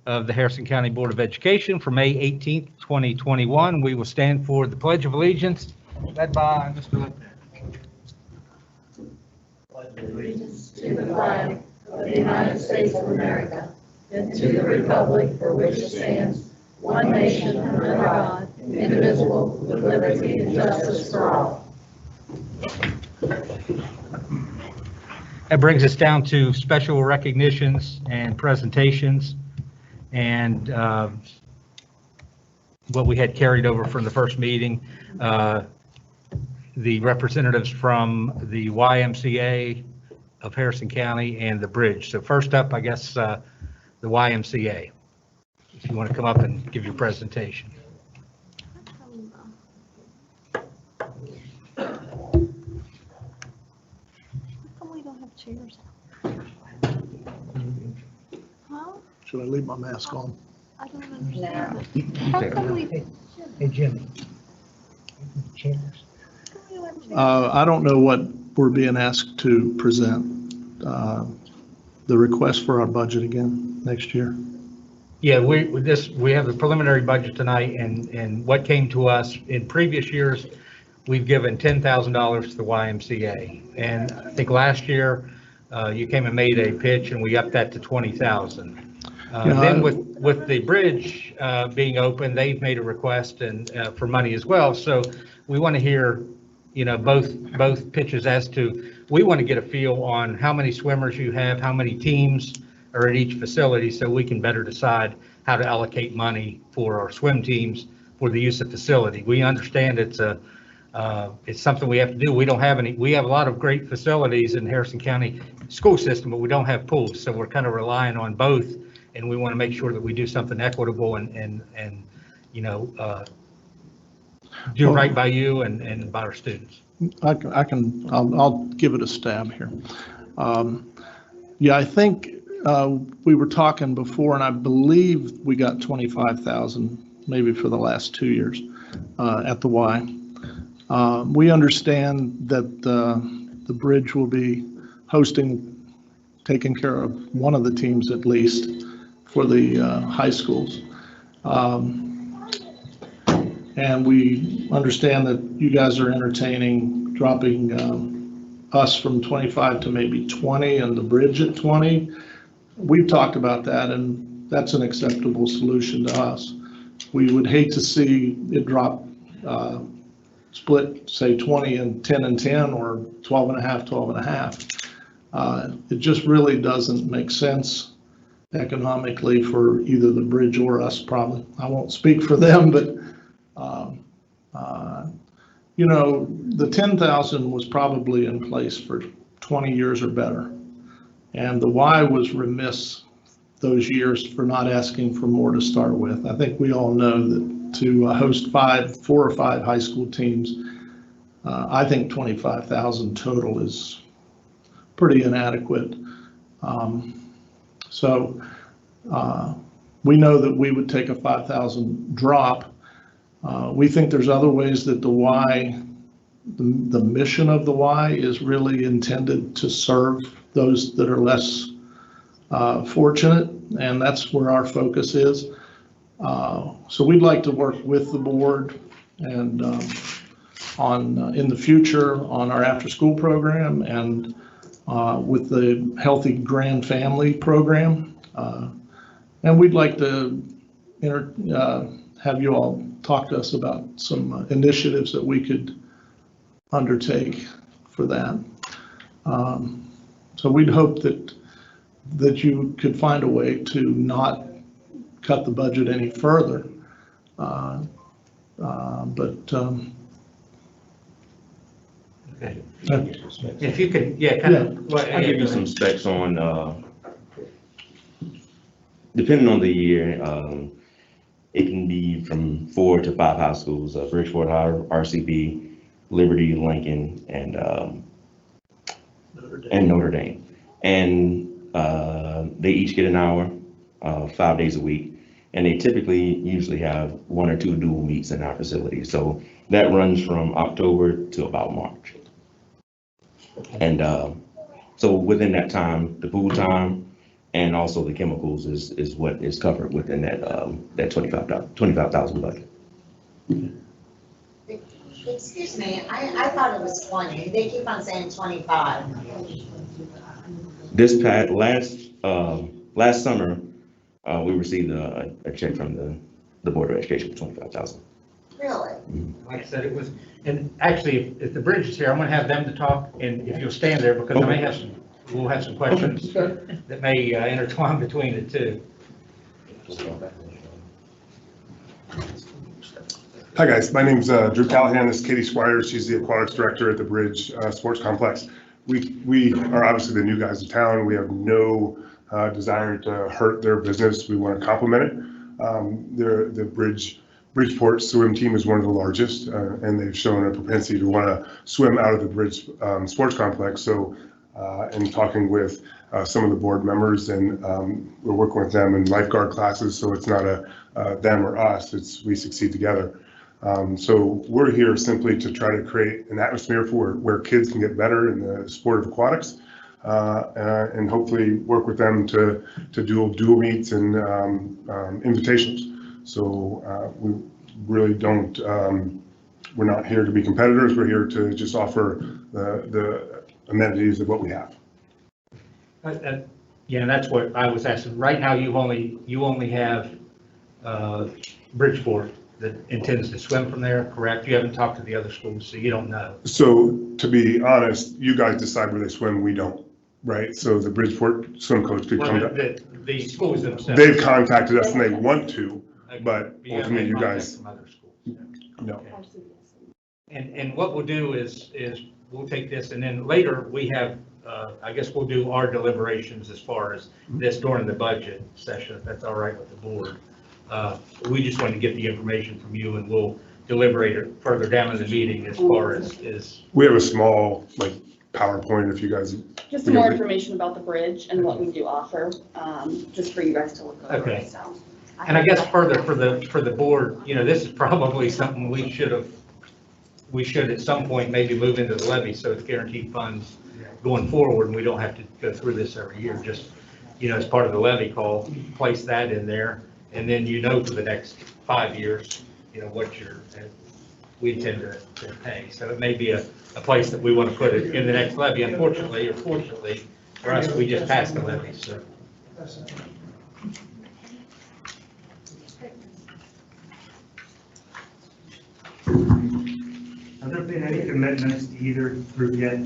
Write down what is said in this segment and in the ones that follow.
of the Harrison County Board of Education for May 18th, 2021. We will stand for the Pledge of Allegiance, led by Mr. Lippman. Allegiance to the flag of the United States of America and to the republic for which it stands, one nation under God, indivisible, with liberty and justice for all. That brings us down to special recognitions and presentations, and what we had carried over from the first meeting. The representatives from the YMCA of Harrison County and the Bridge. So first up, I guess, the YMCA. If you want to come up and give your presentation. Chairs. Huh? Should I leave my mask on? I don't understand. How come we? Hey, Jimmy. Chairs. I don't know what we're being asked to present. The request for our budget again next year. Yeah, we have the preliminary budget tonight, and what came to us in previous years, we've given $10,000 to the YMCA, and I think last year you came and made a pitch, and we upped that to $20,000. Then with the bridge being open, they've made a request and for money as well. So we want to hear, both pitches as to, we want to get a feel on how many swimmers you have, how many teams are at each facility, so we can better decide how to allocate money for our swim teams for the use of facility. We understand it's something we have to do. We don't have any. We have a lot of great facilities in Harrison County school system, but we don't have pools, so we're kind of relying on both, and we want to make sure that we do something equitable and do right by you and by our students. I'll give it a stab here. Yeah, I think we were talking before, and I believe we got 25,000 maybe for the last 2 years at the Y. We understand that the bridge will be taking care of one of the teams at least for the high schools. And we understand that you guys are entertaining dropping us from 25 to maybe 20 and the bridge at 20. We've talked about that, and that's an acceptable solution to us. We would hate to see it drop, split, say 20 and 10 and 10, or 12 and a half, 12 and a half. It just really doesn't make sense economically for either the bridge or us, probably. I won't speak for them, but the 10,000 was probably in place for 20 years or better. And the Y was remiss those years for not asking for more to start with. I think we all know that to host 4 or 5 high school teams, I think 25,000 total is pretty inadequate. So we know that we would take a 5,000 drop. We think there's other ways that the Y, the mission of the Y is really intended to serve those that are less fortunate, and that's where our focus is. So we'd like to work with the board and in the future on our after-school program and with the Healthy Grand Family program. And we'd like to have you all talk to us about some initiatives that we could undertake for that. So we'd hope that you could find a way to not cut the budget any further. Okay. If you could, kind of. I'll give you some specs on, depending on the year, it can be from 4 to 5 high schools, Bridgeport High, RCB, Liberty, Lincoln, and Notre Dame. And they each get an hour, 5 days a week. And they usually have 1 or 2 dual meets in our facility. So that runs from October to about March. And so within that time, the pool time, And also the chemicals is what is covered within that 25,000 budget. Excuse me, I thought it was 20. They keep on saying 25. Last summer, we received a check from the Board of Education for 25,000. Really? Like I said, it was, and actually, if the bridge is here, I'm gonna have them to talk, and if you'll stand there, because we'll have some questions that may intertwine between the two. Hi, guys. My name's Drew Callahan. This is Katie Squires. She's the aquatics director at the Bridge Sports Complex. We are obviously the new guys in town. We have no desire to hurt their business. We want to complement it. The Bridgeport swim team is one of the largest, and they've shown a propensity to want to swim out of the Bridge Sports Complex. So, in talking with some of the board members, and we're working with them in lifeguard classes, so it's not a them or us, it's we succeed together. So we're here simply to try to create an atmosphere for where kids can get better in the sport of aquatics, and hopefully work with them to do dual meets and invitations. So we really don't, we're not here to be competitors. We're here to just offer the amenities of what we have. Yeah, and that's what I was asking. Right now, you only have Bridgeport that intends to swim from there, correct? You haven't talked to the other schools, so you don't know. So to be honest, you guys decide where they swim, we don't, right? So the Bridgeport swim coach could come down. The schools themselves. They've contacted us and they want to, but You haven't ultimately you had contact guys, from other schools. no. And what we'll do is we'll take this, and then later we have, I guess we'll do our deliberations as far as this during the budget session, if that's all right with the board. We just wanted to get the information from you, and we'll deliberate it further down in the meeting as far as. We have a small, like, PowerPoint if you guys. Just some more information about the bridge and what we do offer, just for you guys to look over. Okay. So. And I guess further for the board, this is probably something we should at some point maybe move into the levy, so it's guaranteed funds going forward, and we don't have to go through this every year. Just, as part of the levy call, place that in there, and then for the next 5 years, what we intend to pay. So it may be a place that we want to put it in the next levy. Unfortunately, or fortunately for us, we just passed the levy, so. Have there been any commitments to either group yet?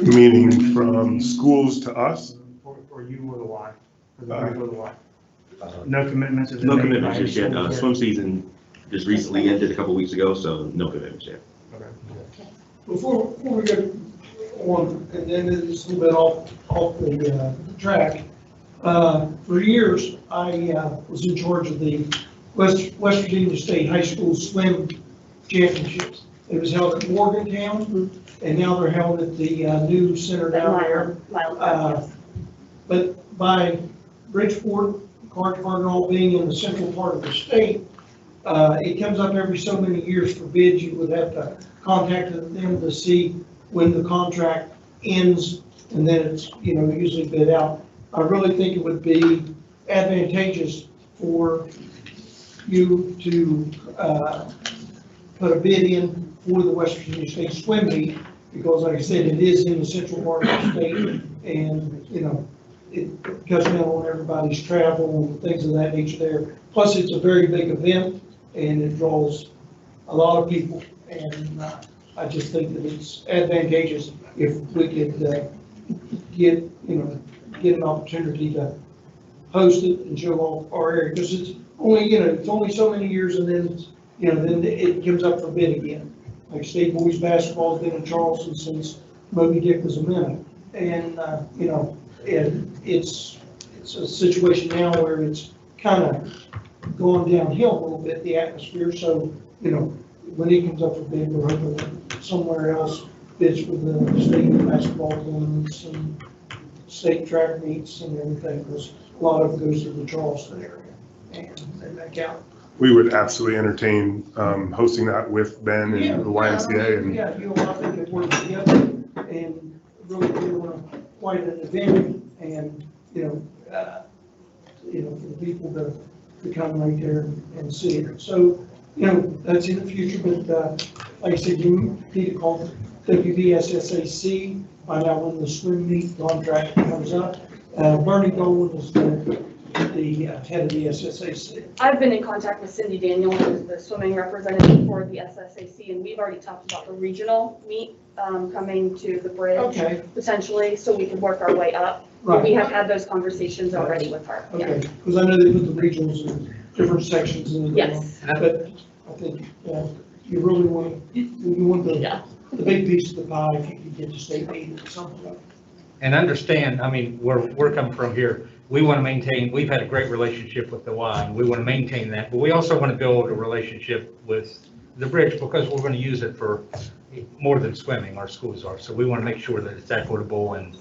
Meaning from schools to us? For you or the Y? For the group or the Y? No commitments? have been No made commitments by just yet. schools Swim season just recently ended a couple weeks ago, so no commitments yet. Before we get on, and then it's a little bit off the track, for years, I was in charge of the West Virginia State High School Swim Championships. It was held at Morgantown, and now they're held at the new center down there. But by Bridgeport, Clark, all being in the central part of the state, it comes up every so many years for bids. You would have to contact them to see when the contract ends, and then it's, usually bid out. I really think it would be advantageous for you to put a bid in for the West Virginia State Swim Meet, because like I said, it is in the central part of the state, and, it cuts down on everybody's travel and things of that nature there. Plus, it's a very big event, and it draws a lot of people, and I just think that it's advantageous if we could get an opportunity to host it and show off our area, because it's only so many years, and then then it comes up for bid again. Like state boys basketball has been in Charleston since Moby Dick was a minute, and it's a situation now where it's kind of going downhill a little bit, the atmosphere. So when it comes up for bid, we're hoping that somewhere else bids for the state basketball tournaments and state track meets and everything, because a lot of it goes to the Charleston area and back out. We would absolutely entertain hosting that with Ben and the YMCA. And Yeah, I think it works together and really doing quite an event, and for the people to come right there and see it. So, that's in the future, but, like I said, you need to call WVSSAC, find out when the swim meet contract comes up. Bernie Gold is the head of the SSAC. I've been in contact with Cindy Daniel, who's the swimming representative for the SSAC, and we've already talked about the regional meet coming to the bridge Okay, potentially, so we can work our way up. But we right, have had those conversations already with her. Yeah. okay, because I know they put the regionals in different sections in the. Yes. But I think, you really want Yeah. the big piece of the pie if you could get to state meet or something. And understand, I mean, where we're coming from here, we want to maintain, we've had a great relationship with the Y, and we want to maintain that, but we also want to build a relationship with the bridge because we're going to use it for more than swimming, our schools are. So we want to make sure that it's equitable and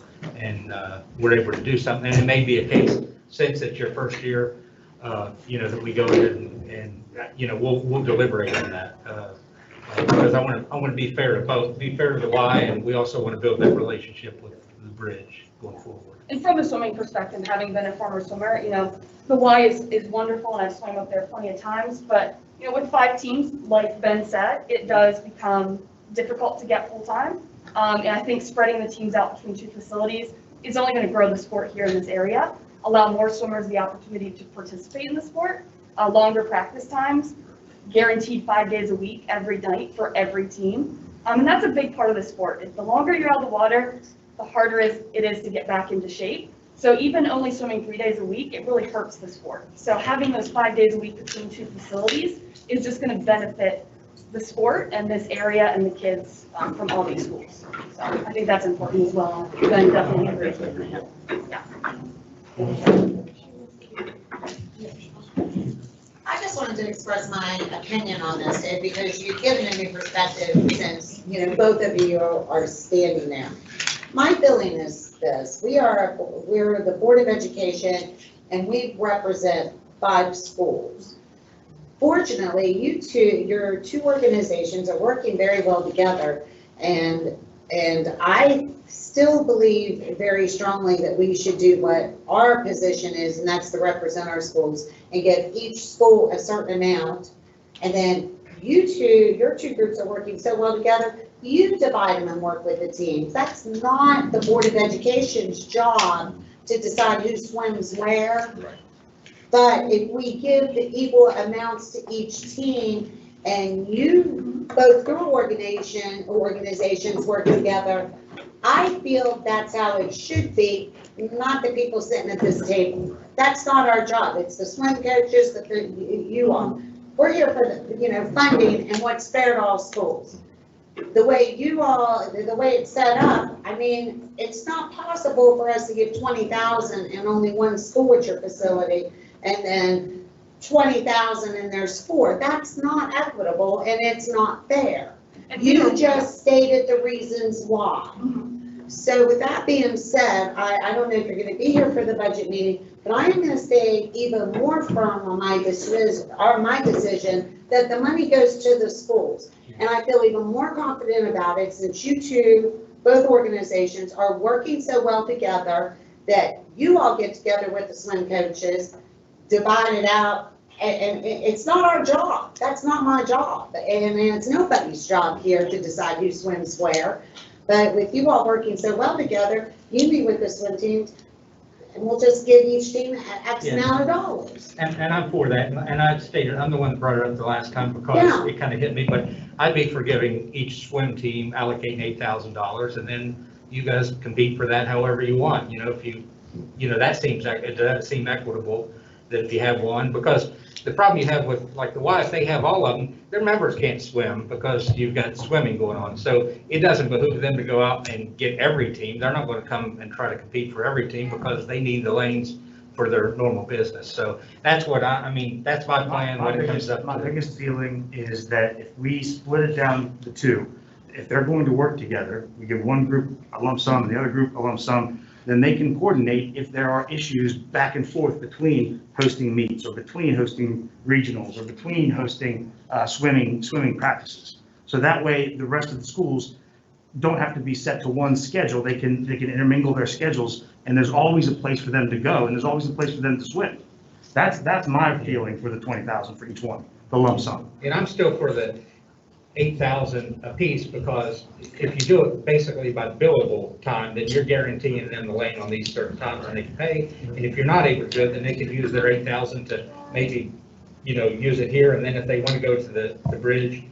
we're able to do something. And it may be a case, since it's your first year, that we go ahead and we'll deliberate on that. Because I want to be fair to both, be fair to the Y, and we also want to build that relationship with the bridge going forward. And from a swimming perspective, having been a former swimmer, the Y is wonderful, and I've swum up there plenty of times, but, with 5 teams, like Ben said, it does become difficult to get full-time. And I think spreading the teams out between 2 facilities is only going to grow the sport here in this area, allow more swimmers the opportunity to participate in the sport, longer practice times, guaranteed 5 days a week, every night for every team. And that's a big part of the sport. The longer you're out of the water, the harder it is to get back into shape. So even only swimming 3 days a week, it really hurts the sport. So having those 5 days a week between 2 facilities is just going to benefit the sport and this area and the kids from all these schools. So I think that's important as well. Ben definitely agrees with me. Yeah. I just wanted to express my opinion on this, Ed, because you've given a new perspective since, both of you are standing there. My feeling is this: we're the Board of Education, and we represent 5 schools. Fortunately, your 2 organizations are working very well together, and I still believe very strongly that we should do what our position is, and that's to represent our schools and give each school a certain amount. And then your 2 groups are working so well together, you divide them and work with the teams. That's not the Board of Education's job to decide who swims where. Right. But if we give the equal amounts to each team, and both your organizations work together, I feel that's how it should be, not the people sitting at this table. That's not our job. It's the swim coaches, you all. We're here for the, funding and what's fair to all schools. The way it's set up, I mean, it's not possible for us to give 20,000 and only 1 school at your facility, and then 20,000 and there's 4. That's not equitable, and it's not fair. You just stated the reasons why. So with that being said, I don't know if you're going to be here for the budget meeting, but I am going to stay even more firm on my decision that the money goes to the schools. And I feel even more confident about it since you 2, both organizations, are working so well together that you all get together with the swim coaches, divide it out, and it's not our job. That's not my job, and it's nobody's job here to decide who swims where. But with you all working so well together, you be with the swim teams, and we'll just give each team X amount of dollars. And I'm for that, and I stated, I'm the one that brought it up the last time because it kind of hit me, but I'd be for giving each swim team allocating $8,000, and then you guys compete for that however you want. If that seems equitable, that if you have one, because the problem you have with like the Y, if they have all of them, their members can't swim because you've got swimming going on. So it doesn't behoove them to go out and get every team. They're not going to come and try to compete for every team because they need the lanes for their normal business. So that's what that's my plan when it comes up. My biggest feeling is that if we split it down to 2, if they're going to work together, we give one group a lump sum and the other group a lump sum, then they can coordinate if there are issues back and forth between hosting meets or between hosting regionals or between hosting swimming practices. So that way the rest of the schools don't have to be set to one schedule. They can intermingle their schedules, and there's always a place for them to go, and there's always a place for them to swim. That's my feeling for the 20,000 for each one, the lump sum. And I'm still for the 8,000 apiece, because if you do it basically by billable time, then you're guaranteeing them the lane on these certain times and they can pay. And if you're not able to do it, then they can use their 8,000 to maybe, use it here. And then if they want to go to the bridge,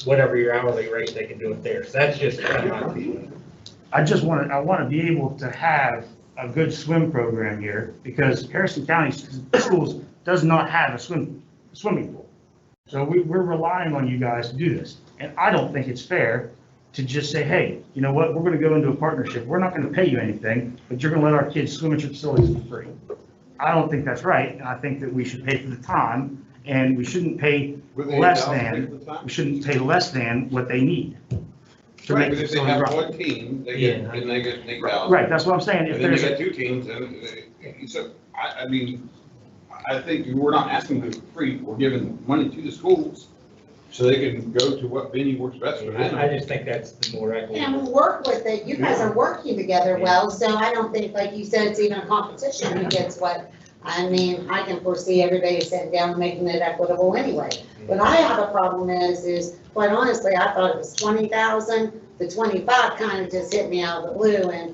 whatever your hourly rate, they can do it there. So that's just kind of my feeling. I want to be able to have a good swim program here, because Harrison County Schools does not have a swimming pool. So we're relying on you guys to do this. And I don't think it's fair to just say, hey, you know what, we're going to go into a partnership. We're not going to pay you anything, but you're going to let our kids swim at your facilities for free. I don't think that's right. And I think that we should pay for the time, and we shouldn't pay less than what they need. to Right, make but if they facility have run. one team, they get, Yeah. and they get 8,000. Right, that's what I'm saying. If And then you there's, got two teams, and so, I mean, I think we're not asking them for free, we're giving money to the schools so they can go to what venue works best for I them. just think that's the more equitable. And we'll work with it. You guys are working together well, so I don't think, like you said, it's even a competition who gets what. I mean, I can foresee everybody sitting down and making it equitable anyway. What I have a problem is quite honestly, I thought it was 20,000. The 25 kind of just hit me out of the blue, and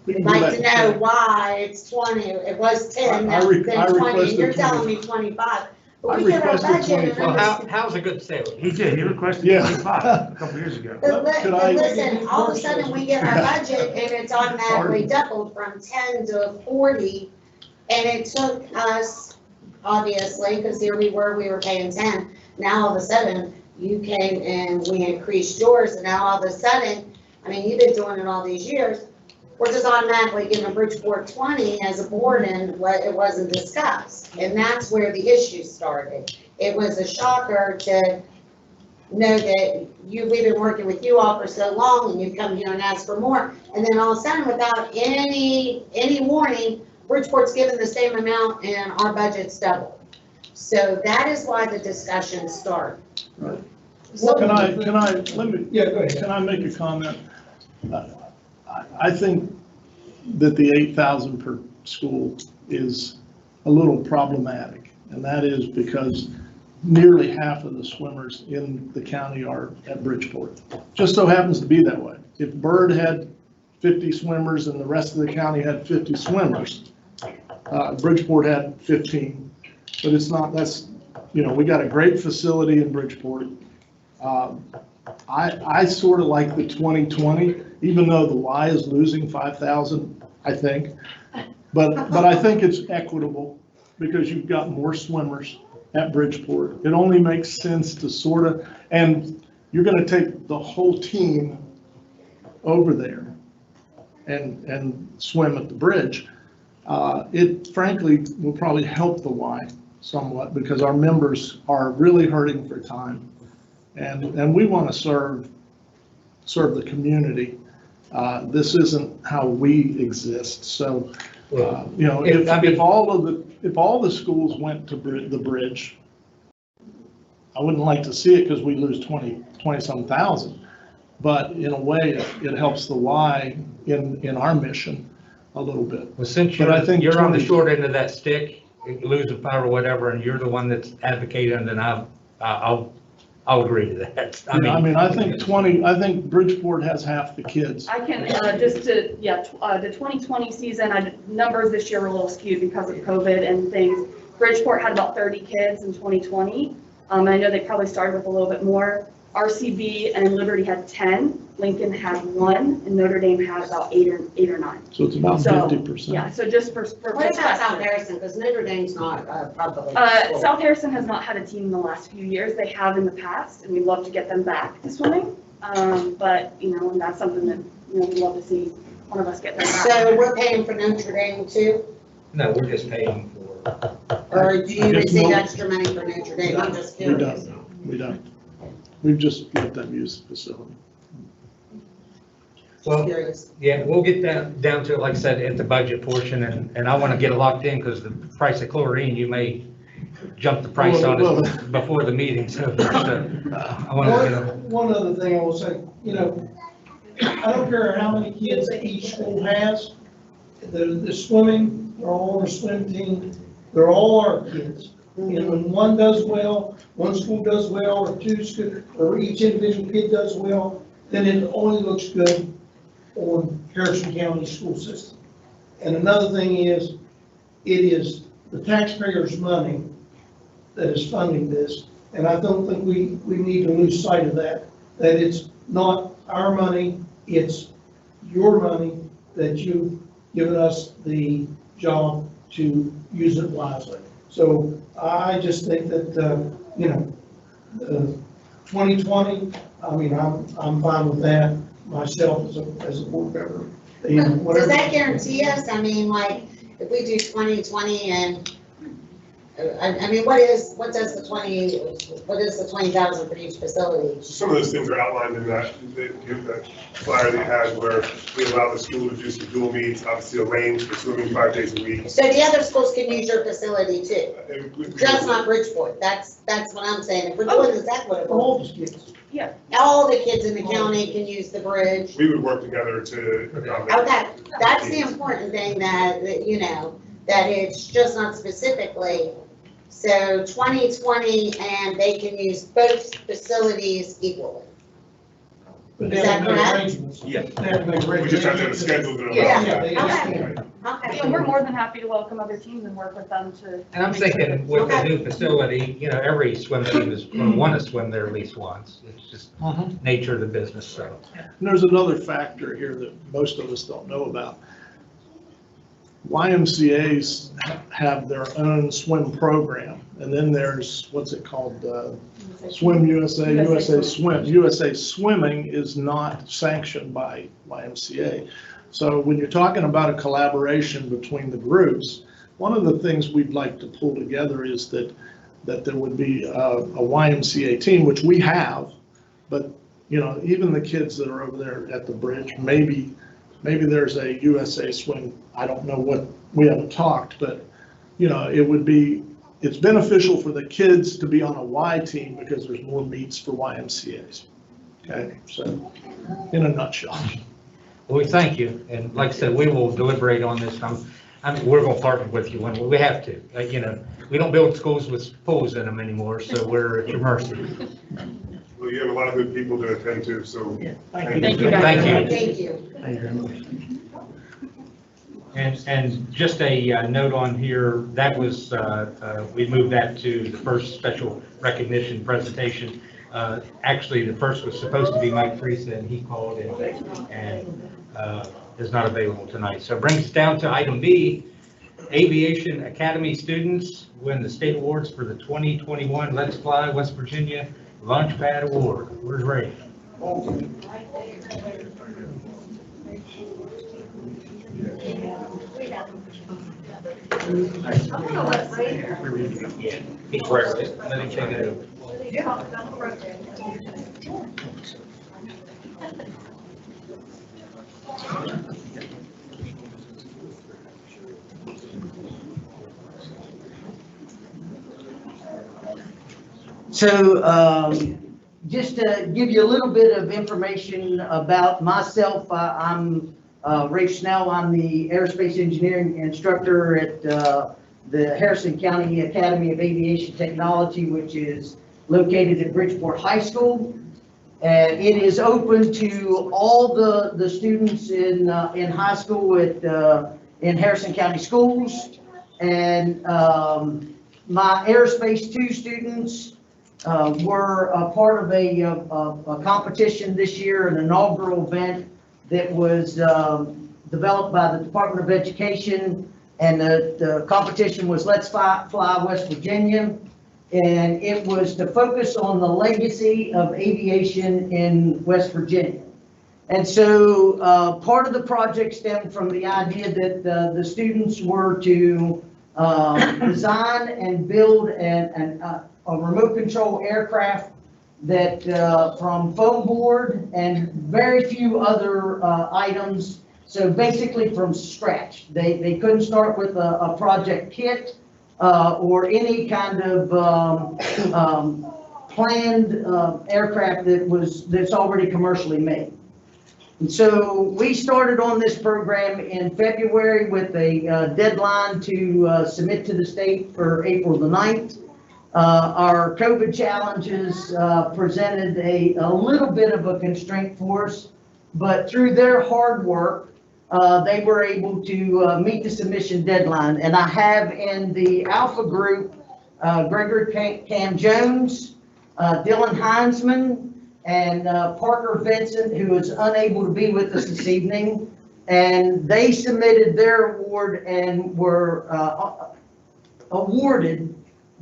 We I'd can do like to that. know why it's 20. It was 10, I now re- then I 20, and requested you're telling 20. me 25. But I we get our requested budget and 25. Well, how's a good sale? he did, he requested Yeah. 25 a couple years ago. But Could I- listen, all of a sudden we get our budget and it's automatically doubled from 10 to 40. And it took us, obviously, because here we were paying 10. Now all of a sudden you came and we increased yours, and now all of a sudden, I mean, you've been doing it all these years. We're just automatically giving Bridgeport 20 as a board, and what it wasn't discussed. And that's where the issue started. It was a shocker to know that we've been working with you all for so long, and you've come here and asked for more. And then all of a sudden, without any warning, Bridgeport's given the same amount and our budget's doubled. So that is why the discussion started. Can I make a comment? I think that the 8,000 per school is a little problematic, and that is because nearly half of the swimmers in the county are at Bridgeport. Just so happens to be that way. If Byrd had 50 swimmers and the rest of the county had 50 swimmers, Bridgeport had 15, but it's not, we got a great facility in Bridgeport. I sort of like the 2020, even though the Y is losing 5,000, I think. But I think it's equitable because you've got more swimmers at Bridgeport. It only makes sense to and you're going to take the whole team over there and swim at the bridge. It frankly will probably help the Y somewhat because our members are really hurting for time. And we want to serve the community. This isn't how we exist. So, if all the schools went to the bridge, I wouldn't like to see it because we lose 20-some thousand. But in a way, it helps the Y in our mission a little bit. Well, since But I think you're on the 20 short end of that stick, losing power or whatever, and you're the one that's advocating, then I'll agree to that. I think Bridgeport has half the kids. I can, the 2020 season, numbers this year were a little skewed because of COVID and things. Bridgeport had about 30 kids in 2020. I know they probably started with a little bit more. RCB and Liberty had 10, Lincoln had 1, and Notre Dame had about 8 or 9. So it's about 50%. Yeah, so just for What about South perspective. Harrison, because Notre Dame's not a public school. South Harrison has not had a team in the last few years. They have in the past, and we'd love to get them back to swimming. But, and that's something that, we'd love to see one of us get them back. So we're paying for Notre Dame too? No, we're just paying for. Or do you Yes, receive no. extra money for Notre Dame? I'm just We curious. don't. We've just let them use the facility. Well, Curious. yeah, we'll get down to it, like I said, at the budget portion, and I want to get it locked in because the price of chlorine, you may jump the price on it before the meeting, so I want to, One other thing I will say, I don't care how many kids each school has, the swimming, they're all on the swim team, they're all our kids. And when one does well, one school does well, or two school, or each individual kid does well, then it only looks good on Harrison County school system. And another thing is, it is the taxpayers' money that is funding this, and I don't think we need to lose sight of that it's not our money, it's your money that you've given us the job to use it wisely. So I just think that, 2020, I mean, I'm fine with that myself as a board member. Does that guarantee us, I mean, like, if we do 2020 and, I mean, what is the 20,000 for each facility? So some of those things are outlined in that flyer that you had where we allow the school to do some dual meets, obviously a range for swimming 5 days a week. So the other schools can use your facility too, just not Bridgeport, that's what I'm saying, if we're doing this equitable, All the kids. all the kids in the county can use the bridge. We would work together to accommodate. Okay, that's the important thing that that it's just not specifically. So 2020, and they can use both facilities equally. But Is that they have to make correct? arrangements. Yeah. They have to make We just have to have a arrangements. schedule that Yeah. allows that. they Okay. just- Okay. And we're more than happy to welcome other teams and work with them to. And I'm thinking with the new facility, every swim team is going to want to swim there at least once. It's just nature of the business, so. And there's another factor here that most of us don't know about. YMCA's have their own swim program, and then there's, what's it called, Swim USA, USA Swim. USA Swimming is not sanctioned by YMCA. So when you're talking about a collaboration between the groups, one of the things we'd like to pull together is that there would be a YMCA team, which we have, but, even the kids that are over there at the bridge, maybe there's a USA Swim. I don't know what, we haven't talked, but, it's beneficial for the kids to be on a Y team because there's more meets for YMCA's. Okay, so in a nutshell. Well, we thank you, and like I said, we will deliberate on this. We're going to partner with you when we have to. We don't build schools with pools in them anymore, so we're at your mercy. Well, you have a lot of good people to attend to, so. Thank you. Thank you, guys. Thank you. Thank you. And just a note on here, that was, we moved that to the first special recognition presentation. Actually, the first was supposed to be Mike Friesa, and he called and is not available tonight. So it brings us down to item B, Aviation Academy students win the state awards for the 2021 Let's Fly West Virginia Launchpad Award. Where's Ray? He's right. Let him take it over. So just to give you a little bit of information about myself, I'm Ray Snell. I'm the Aerospace Engineering Instructor at the Harrison County Academy of Aviation Technology, which is located at Bridgeport High School. And it is open to all the students in high school in Harrison County schools. And my Aerospace 2 students were a part of a competition this year, an inaugural event that was developed by the Department of Education, and the competition was Let's Fly West Virginia, and it was to focus on the legacy of aviation in West Virginia. And so part of the project stemmed from the idea that the students were to design and build a remote control aircraft that from foam board and very few other items. So basically from scratch. They couldn't start with a project kit or any kind of planned aircraft that's already commercially made. And so we started on this program in February with a deadline to submit to the state for April the 9th. Our COVID challenges presented a little bit of a constraint for us, but through their hard work, they were able to meet the submission deadline. And I have in the Alpha group, Gregory Cam Jones, Dylan Heinzman, and Parker Vincent, who is unable to be with us this evening. And they submitted their award and were awarded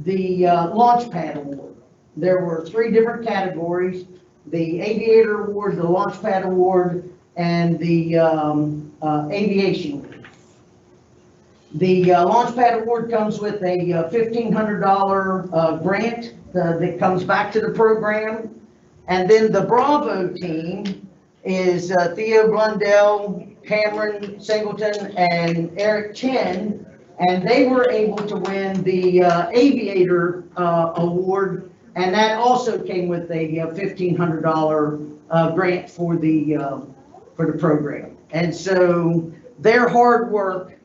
the Launchpad Award. There were 3 different categories: the Aviator Award, the Launchpad Award, and the Aviation Award. The Launchpad Award comes with a $1,500 grant that comes back to the program. And then the Bravo team is Theo Blundell, Cameron Singleton, and Eric Chen. And they were able to win the Aviator Award, and that also came with a $1,500 grant for the program. And so their hard work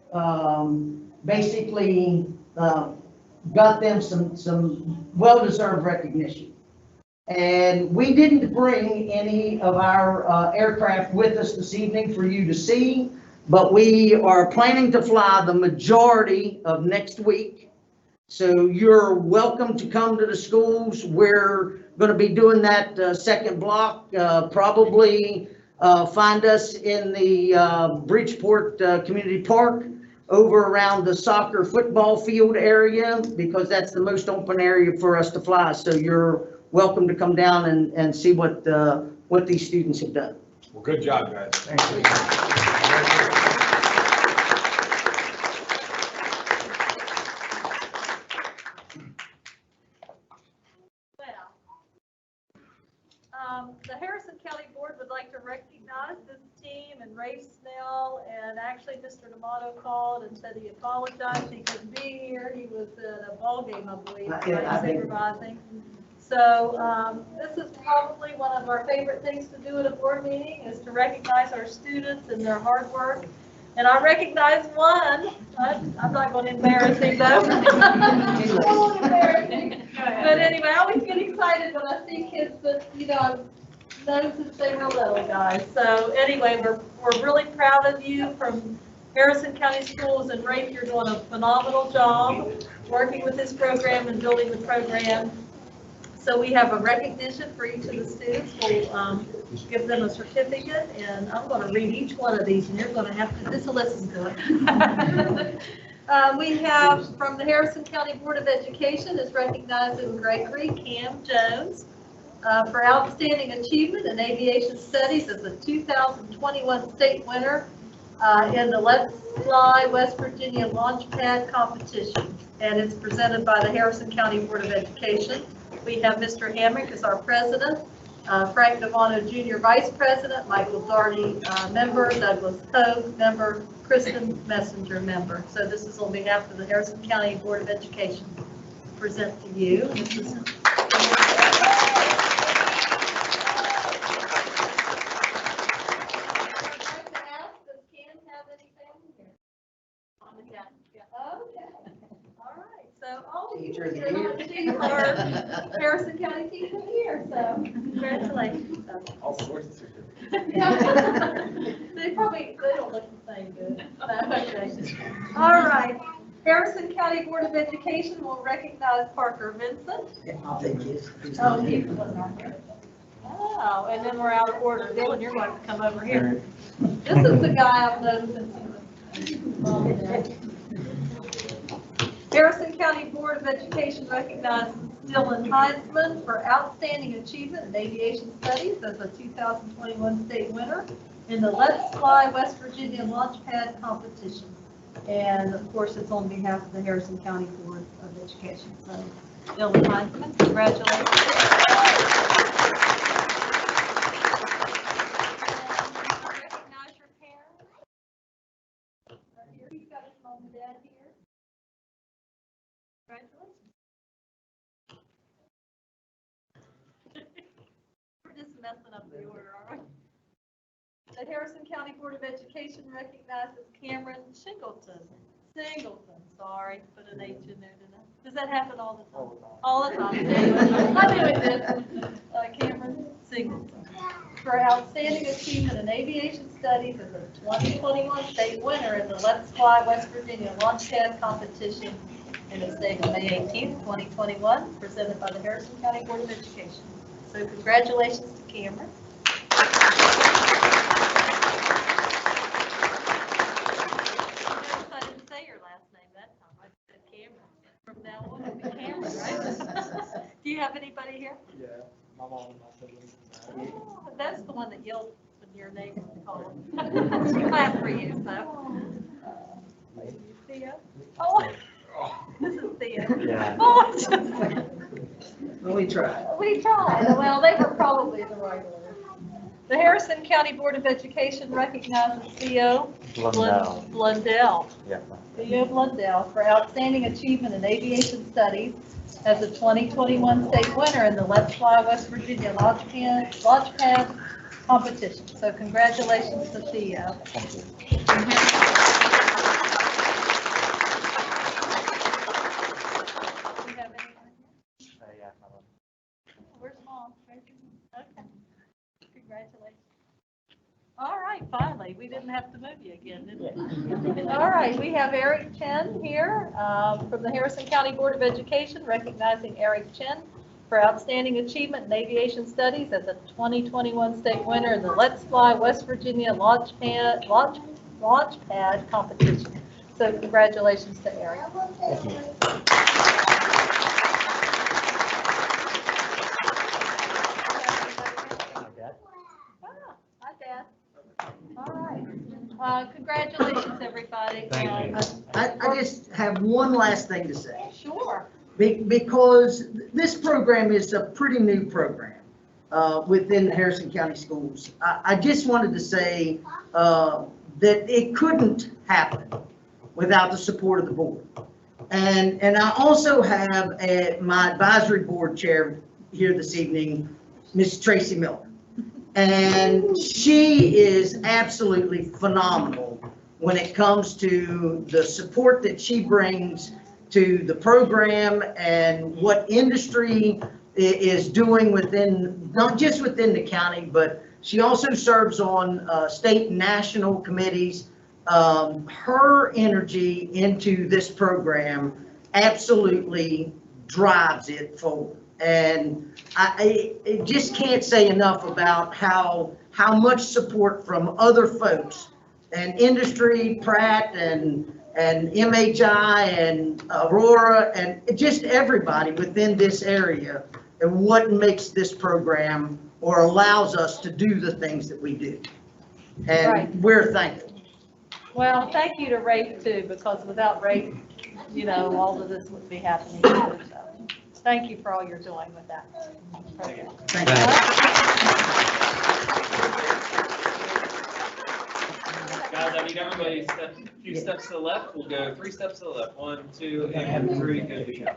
basically got them some well-deserved recognition. And we didn't bring any of our aircraft with us this evening for you to see, but we are planning to fly the majority of next week. So you're welcome to come to the schools. We're going to be doing that second block. Probably find us in the Bridgeport Community Park over around the soccer football field area, because that's the most open area for us to fly. So you're welcome to come down and see what these students have done. Well, good job, guys. Thank you. The Harrison County Board would like to recognize this team and Ray Snell, and actually Mr. D'Amato called and said he apologized. He couldn't be here. He was at a ball game, I believe, supervising. So this is probably one of our favorite things to do at a board meeting, is to recognize our students and their hard work. And I recognize one. I'm not going to embarrass him though. I won't embarrass him. But anyway, I always get excited when I see kids that, you know, know since they were little, guys. So anyway, we're really proud of you from Harrison County Schools, and Rafe, you're doing a phenomenal job working with this program and building the program. So we have a recognition for each of the students. We'll give them a certificate, and I'm going to read each one of these, and you're going to have to just listen to it. We have from the Harrison County Board of Education is recognizing Gregory Cam Jones for outstanding achievement in aviation studies as a 2021 state winner in the Let's Fly West Virginia Launchpad competition, and it's presented by the Harrison County Board of Education. We have Mr. Hamrick as our president, Frank Devano Jr. vice president, Michael Darty member, Douglas Hogue member, Kristen Messenger member. So this is on behalf of the Harrison County Board of Education. Present to you. This is our Harrison County team of the year, so congratulations. All sorts of They don't look the same good. Okay. All right. Harrison County Board of Education will recognize Parker Vincent. I'll take his. Oh, he wasn't on here. Oh, and then we're out of order. Dylan, you're going to come over here. This is the guy I've known since he was. Harrison County Board of Education recognizes Dylan Heinzman for outstanding achievement in aviation studies as a 2021 state winner in the Let's Fly West Virginia Launchpad competition. And of course, it's on behalf of the Harrison County Board of Education. So, Dylan Heinzman, congratulations. Recognize your parents. Here, you've got his mom and dad here. Congratulations. We're just messing up the order, all right? The Harrison County Board of Education recognizes Cameron Singleton, sorry, put an H in there, didn't I? Does that happen all the time? All the time. I knew it did. Cameron Singleton, for outstanding achievement in aviation studies as a 2021 state winner in the Let's Fly West Virginia Launchpad competition in the state of May 18th, 2021, presented by the Harrison County Board of Education. So congratulations to Cameron. I didn't say your last name that time. I said Cameron. From now on, it'll be Cameron, right? Do you have anybody here? Yeah, my mom and my siblings. Oh, that's the one that yelled when your name was called. Clap for you, so. Theo? Oh, this is Theo. Yeah. Oh, it's just- We tried. We tried. Well, they were probably the right order. The Harrison County Board of Education recognizes Theo Blundell. Yeah. Theo Blundell for outstanding achievement in aviation studies as a 2021 state winner in the Let's Fly West Virginia Launchpad competition. So congratulations to Theo. Yeah. Where's Mom? Okay. Congratulations. All right, finally, we didn't have to move you again, did we? All right, we have Eric Chen here from the Harrison County Board of Education, recognizing Eric Chen for outstanding achievement in aviation studies as a 2021 state winner in the Let's Fly West Virginia Launchpad competition. So congratulations to Eric. Thank you. Hi, Dad. All right. Congratulations, everybody. Thank you. I just have one last thing to say. Sure. Because this program is a pretty new program within the Harrison County Schools. I just wanted to say that it couldn't happen without the support of the board. And I also have my advisory board chair here this evening, Ms. Tracy Miller. And she is absolutely phenomenal when it comes to the support that she brings to the program and what industry is doing within, not just within the county, but she also serves on state and national committees. Her energy into this program absolutely drives it forward. And I just can't say enough about how much support from other folks and industry, Pratt and MHI and Aurora and just everybody within this area and what makes this program or allows us to do the things that we do. And Right. we're thankful. Well, thank you to Rafe too, because without Rafe, you know, all of this wouldn't be happening either. So thank you for all you're doing with that program. Thank you. Guys, I need everybody step a few steps to the left. We'll go 3 steps to the left. 1, 2, and 3. Good to go.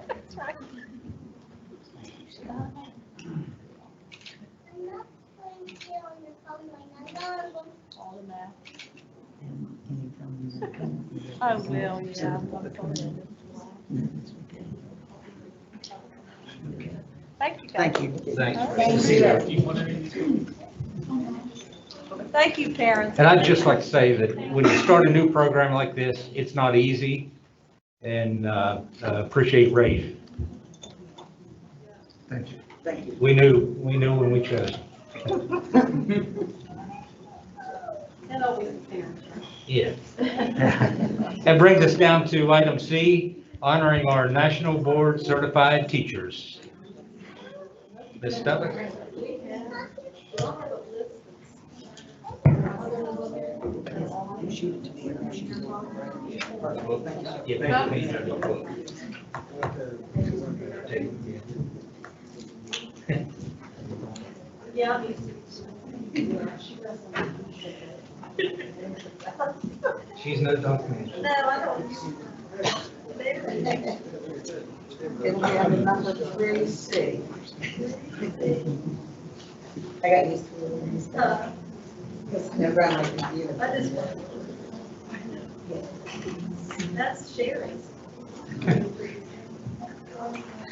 All the math. I will, yeah. I'm gonna come in. Thank you, guys. Thank you. Thank you, parents. And I'd just like to say that when you start a new program like this, it's not easy, and appreciate Rafe. Thank you. Thank you. We knew when we chose. And always the parents. Yeah. That brings us down to item C, honoring our National Board Certified Teachers. Ms. Stubbs? Yeah. She's no document. No, I don't. It'll be on number 3C. I got used to it. Because I never had my computer. That is what. That's Sherry's.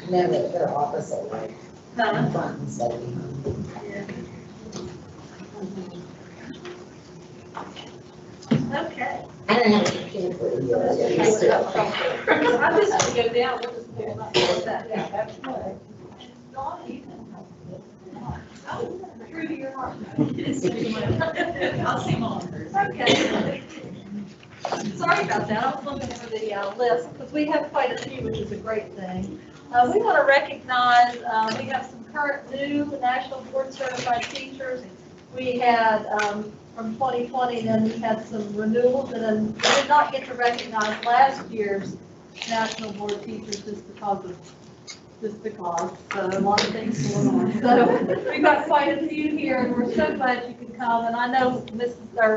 No, they're opposite, like, Huh? front instead of behind. Okay. I don't have a computer for a year. I get used to it. I'm just gonna go down, we'll just do it like that. Yeah, that's good. Dawn, you can help. Oh, true to your heart. I'll see mom first. Okay. Sorry about that, I was looking for the list, because we have quite a few, which is a great thing. We want to recognize, we have some current new National Board Certified Teachers. We had, from 2020, then we had some renewals, and then we did not get to recognize last year's National Board Teachers just because, so a lot of things going on. So we've got quite a few here, and we're so glad you could come. And I know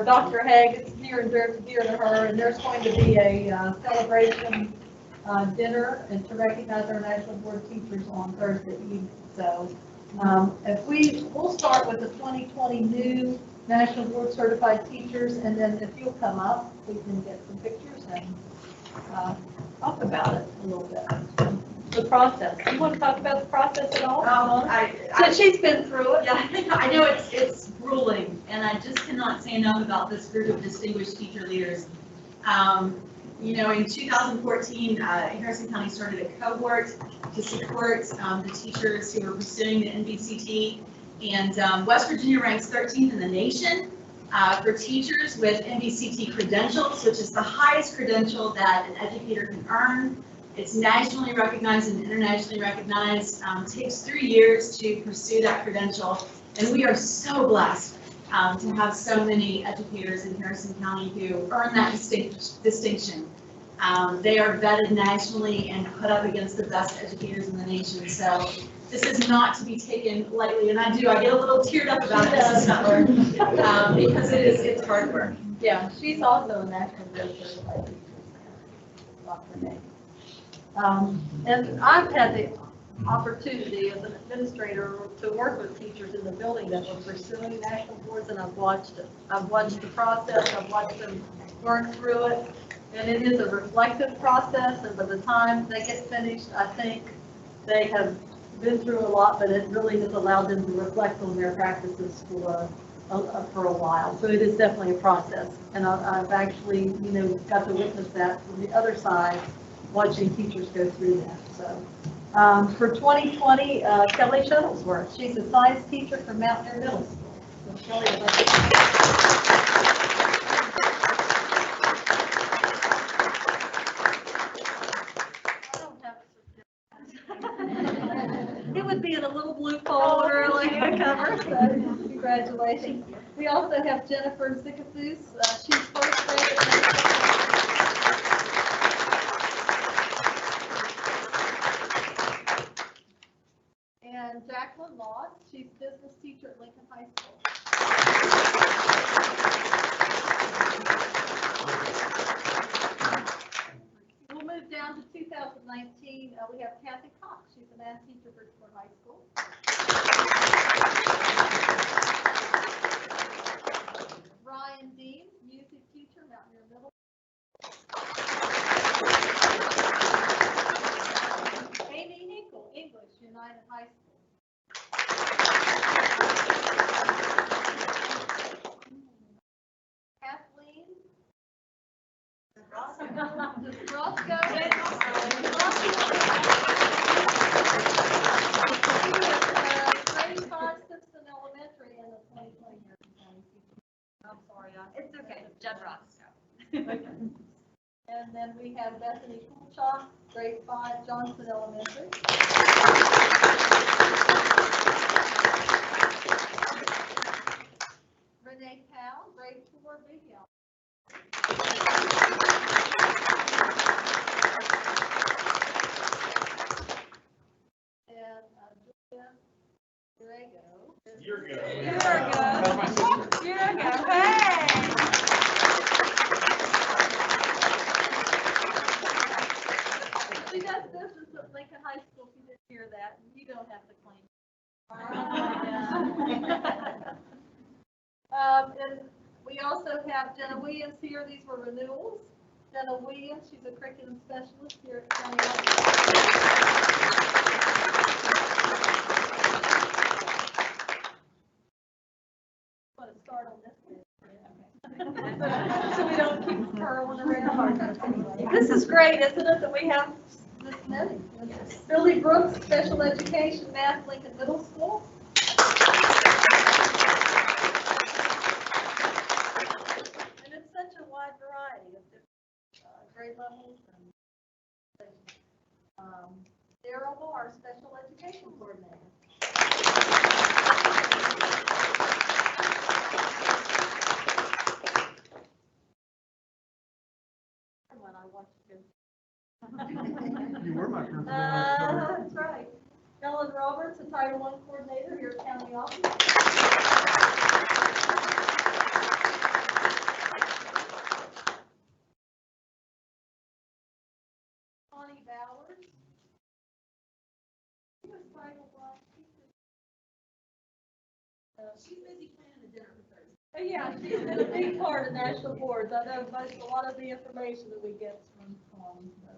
Dr. Haig, it's near and dear to her, and there's going to be a celebration dinner and to recognize our National Board Teachers on Thursday evening. So we'll start with the 2020 new National Board Certified Teachers, and then if you'll come up, we can get some pictures and talk about it a little bit. The process. You want to talk about the process at all? So she's been through it. Yeah, I know it's grueling, and I just cannot say enough about this group of distinguished teacher leaders. You know, in 2014, Harrison County started a cohort to support the teachers who were pursuing the NBCT, and West Virginia ranks 13th in the nation for teachers with NBCT credentials, which is the highest credential that an educator can earn. It's nationally recognized and internationally recognized. Takes 3 years to pursue that credential, and we are so blessed to have so many educators in Harrison County who earn that distinction. They are vetted nationally and put up against the best educators in the nation. So this is not to be taken lightly, and I get a little teared up about it, Mrs. Cutler, because it's hard work. Yeah, she's also a national board certified teacher. Dr. Haig. And I've had the opportunity as an administrator to work with teachers in the building that were pursuing national boards, and I've watched it. I've watched the process, I've watched them work through it, and it is a reflective process, and by the time they get finished, I think they have been through a lot, but it really has allowed them to reflect on their practices for a while. So it is definitely a process, and I've actually, got to witness that from the other side, watching teachers go through that. So for 2020, Kelly Shuttlesworth, she's a science teacher from Mountaineer Middle School. So Kelly, it would be in a little blue folder like a cover, so congratulations. We also have Jennifer Zickafoos. She's first grade. And Jacqueline Moss, she's business teacher at Lincoln High School. We'll move down to 2019. We have Kathy Cox. She's a math teacher at Bridgeport High School. Ryan Dean, music teacher, Mountaineer Middle. Amy Hinkle, English, United High School. Kathleen grade 5 Simpson Elementary in the 2020 year. I'm sorry. It's okay, Judd Roscoe. Okay. And then we have Bethany Coolchalk, grade 5 Johnson Elementary. Renee Powell, grade 4 Big Elm. And Julia Durego. Hey! She does business at Lincoln High School. If you didn't hear that, you don't have to claim. And also have Jenna Williams here. These were renewals. Jenna Williams, she's a curriculum specialist here at County Want to start on this bit? So we don't keep curling around. This is great, isn't it, that we have this many? Billy Brooks, Special Education, Math, Lincoln Middle School. And it's such a wide variety of different grade levels. And Daryl, our Special Education Coordinator. When I watched you. You were my principal. That's right. Ellen Roberts, a Title I coordinator here at County Office. Connie Bowers. She was Title I. She's busy planning the dinner for Thursday. Yeah, she's been a big part of national boards. I know a lot of the information that we get from Connie. So.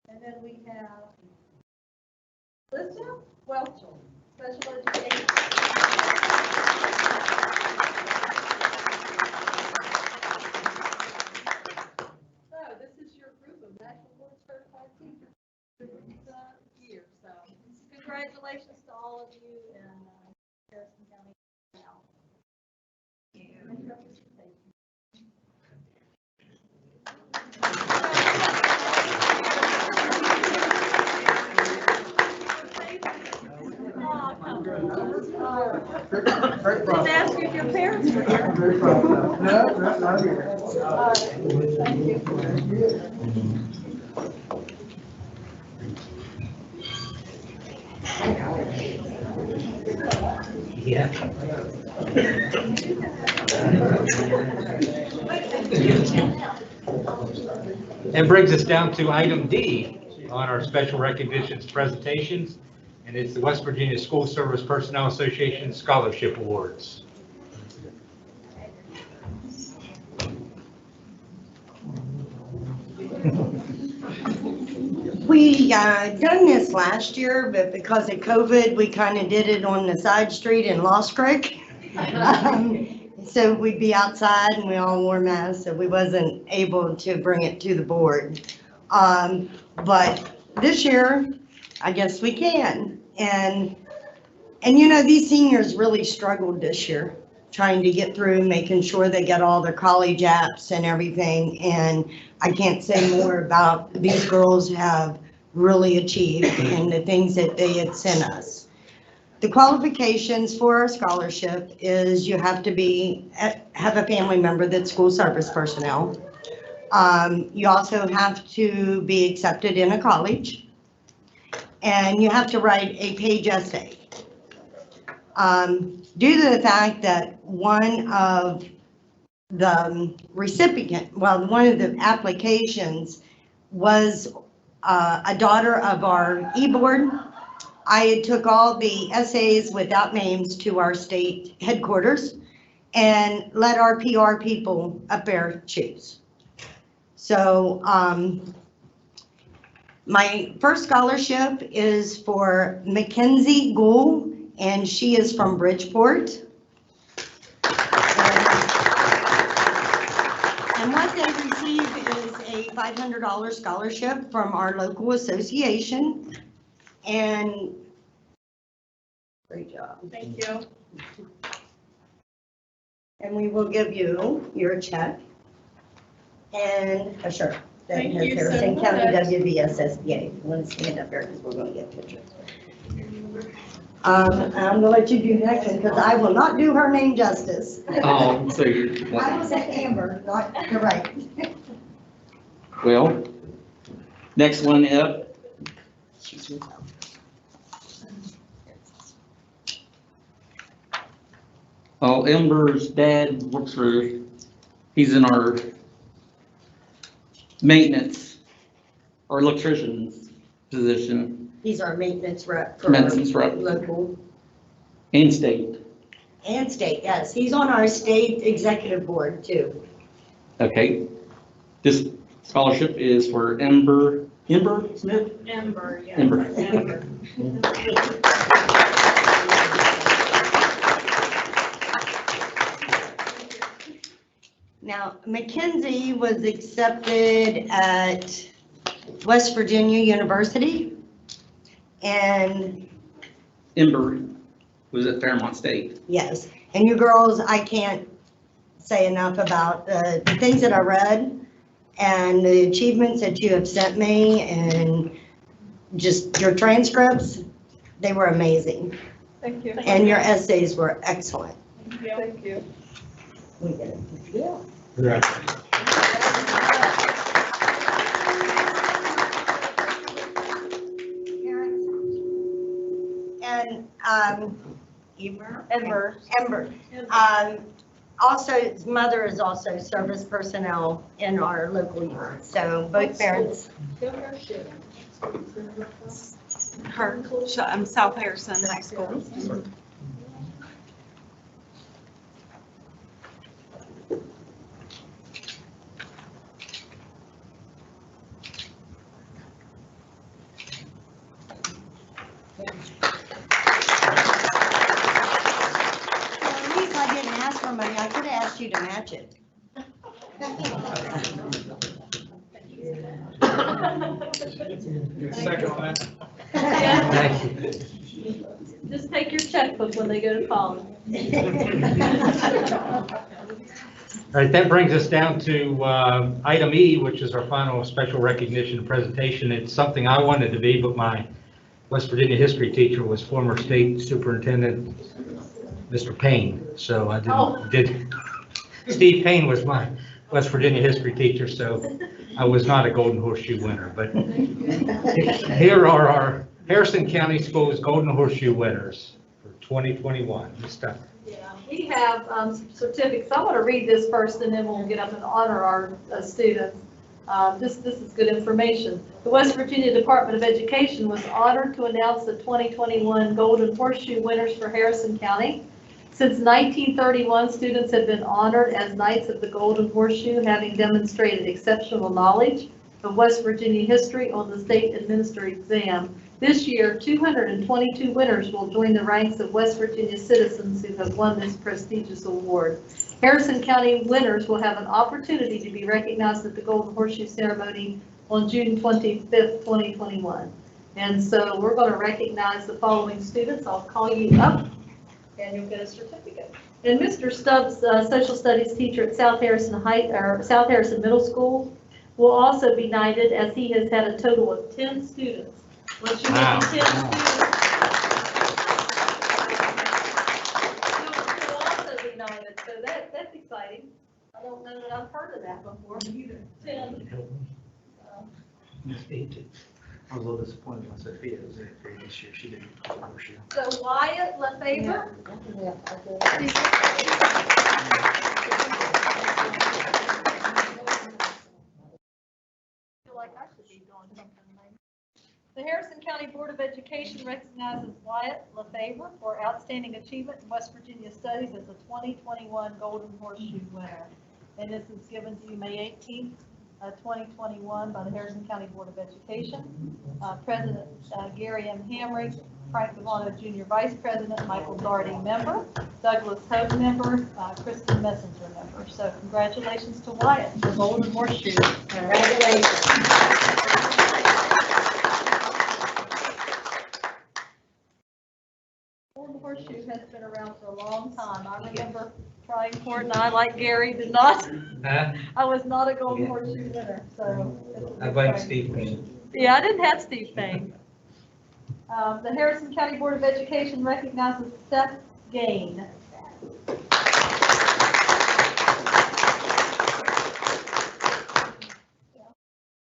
And then we have Lisa Welchel, Special Education. So this is your group of National Board Certified Teachers for this year. So congratulations to all of you in Harrison County. Just ask if your parents were here. No, not here. Thank you. Yeah. That brings us down to item D on our special recognitions presentations, and it's the West Virginia School Service Personnel Association Scholarship Awards. We done this last year, but because of COVID, we kind of did it on the side street in Lost Creek. So we'd be outside and we all wore masks, so we wasn't able to bring it to the board. But this year, I guess we can. And you know, these seniors really struggled this year, trying to get through, making sure they get all their college apps and everything. And I can't say more about these girls have really achieved and the things that they had sent us. The qualifications for our scholarship is you have to have a family member that's school service personnel. You also have to be accepted in a college, and you have to write a page essay. Due to the fact that one of the one of the applications was a daughter of our e-board, I took all the essays without names to our state headquarters and let our PR people up there choose. So my first scholarship is for Mackenzie Gould, and she is from Bridgeport. And what they receive is a $500 scholarship from our local association. And great job. Thank you. And we will give you your check and a shirt that Thank has you so Harrison County much. WVSSBA. You want to stand up there because we're going to get pictures. I'm going to let you do next one because I will not do her name justice. Oh, so I will say Amber, not the right. well, next one up. Oh, Amber's dad works he's in our maintenance or electrician's position. He's our maintenance rep for Maintenance rep. local. And state. And state, yes. He's on our state executive board too. Okay. This scholarship is for Ember Smith? Ember, yes. Ember. Now, Mackenzie was accepted at West Virginia University. And Ember was at Fairmont State. yes, and you girls, I can't say enough about the things that I read and the achievements that you have sent me and just your transcripts, they were amazing. Thank you. And your essays were excellent. Thank you. We did it. Yeah. And Ember. Also, his mother is also service personnel in our local unit, so both parents. South Harrison High School. At least I didn't ask for money, I could have asked you to match it. Second on that. Just take your checkbook when they go to college. All right, that brings us down to item E, which is our final special recognition presentation. It's something I wanted to be, but my West Virginia history teacher was former state superintendent, Mr. Payne. So I did. Steve Payne was my West Virginia history teacher, so I was not a Golden Horseshoe winner. But here are our Harrison County Schools Golden Horseshoe winners for 2021. This stuff. Yeah, we have certificates. I want to read this first and then we'll get up and honor our students. This is good information. The West Virginia Department of Education was honored to announce the 2021 Golden Horseshoe winners for Harrison County. Since 1931, students have been honored as Knights of the Golden Horseshoe, having demonstrated exceptional knowledge of West Virginia history on the state administered exam. This year, 222 winners will join the ranks of West Virginia citizens who have won this prestigious award. Harrison County winners will have an opportunity to be recognized at the Golden Horseshoe ceremony on June 25th, 2021. And so we're going to recognize the following students. I'll call you up and you'll get a certificate. And Mr. Stubbs, social studies teacher at South Harrison Middle School, will also be knighted as he has had a total of 10 students. Once you get 10 students, he'll also be knighted. So that's exciting. I don't know that I've heard of that before either. 10. I was a little disappointed when Sophia was there this year. She didn't horseshoe. So Wyatt Lefevre. The Harrison County Board of Education recognizes Wyatt Lefevre for outstanding achievement in West Virginia studies as a 2021 Golden Horseshoe winner. And this is given to you May 18th, 2021 by the Harrison County Board of Education. President Gary M. Hamrick, Frank Devano Jr. Vice President, Michael Daugherty member, Douglas Hope member, Kristen Messenger member. So congratulations to Wyatt for Golden Horseshoe. Congratulations. Golden Horseshoe has been around for a long time. I remember trying for it, and I, like Gary, did not. I was not a Golden Horseshoe winner, so. I blame Steve Payne. Yeah, I didn't have Steve Payne. The Harrison County Board of Education recognizes Seth Gain.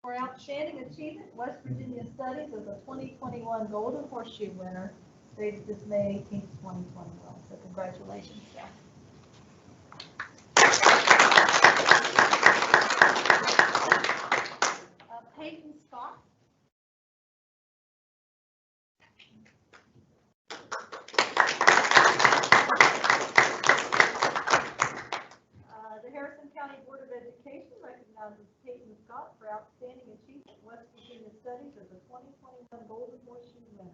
For outstanding achievement in West Virginia studies as a 2021 Golden Horseshoe winner, dated this May 18th, 2021. So congratulations, Seth. Peyton Scott. recognizes Peyton Scott for outstanding achievement in West Virginia studies as a 2021 Golden Horseshoe winner.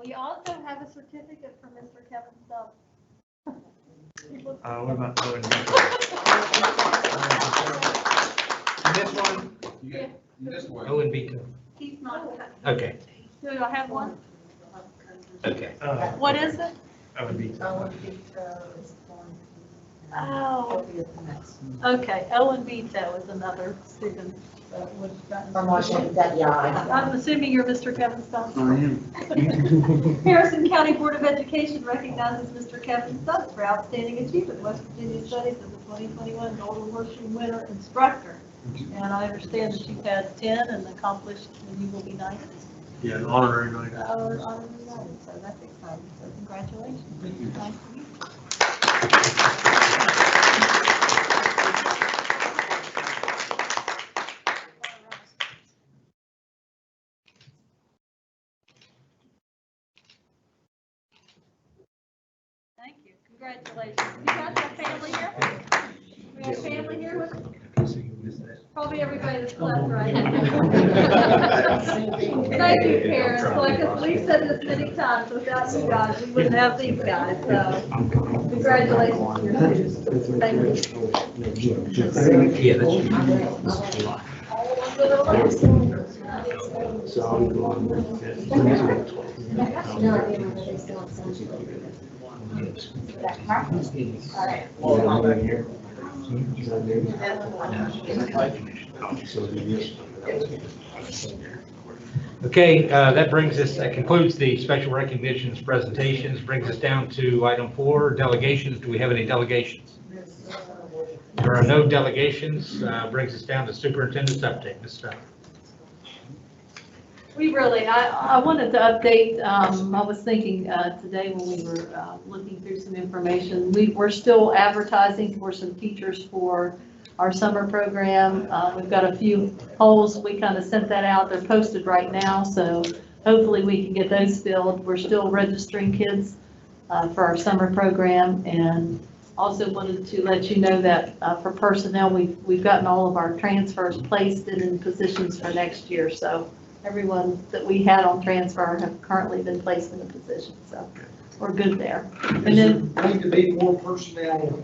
We also have a certificate from Mr. Kevin Stubbs. What about O and This one, Yeah. This way. O and B two. He's not. Okay, Do I have one? okay. What is it? O and B? Oh, okay, Ellen Vito is another student. that was gotten- From Washington, yeah. I'm assuming you're Mr. Kevin Stubbs. I am. Harrison County Board of Education recognizes Mr. Kevin Stubbs for outstanding achievement in West Virginia studies as a 2021 Golden Horseshoe winner instructor. And I understand that you've had 10 and accomplished, and you will be 9. Yeah, an honorary night. Honorary United, so that's exciting. So congratulations. Nice to meet you. Thank you. Congratulations. You guys have family here? We have family here with us? Probably everybody that's left, right? Thank you, parents. Like we've said this many times, without you guys, we wouldn't have these guys. So congratulations to your students. Thank you. Yeah, Okay, that brings us, that concludes the special recognitions presentations, brings us down to item 4, delegations. Do we have any delegations? There are no delegations, brings us down to superintendent's update. Ms. Stubbs. We really, I wanted to update, I was thinking today when we were looking through some information, we're still advertising for some teachers for our summer program. We've got a few holes, we kind of sent that out, they're posted right now, so hopefully we can get those filled. We're still registering kids for our summer program, and also wanted to let you know that for personnel, we've gotten all of our transfers placed and in positions for next year, so everyone that we had on transfer have currently been placed in a position, so we're good there. And then, Need to be more personnel,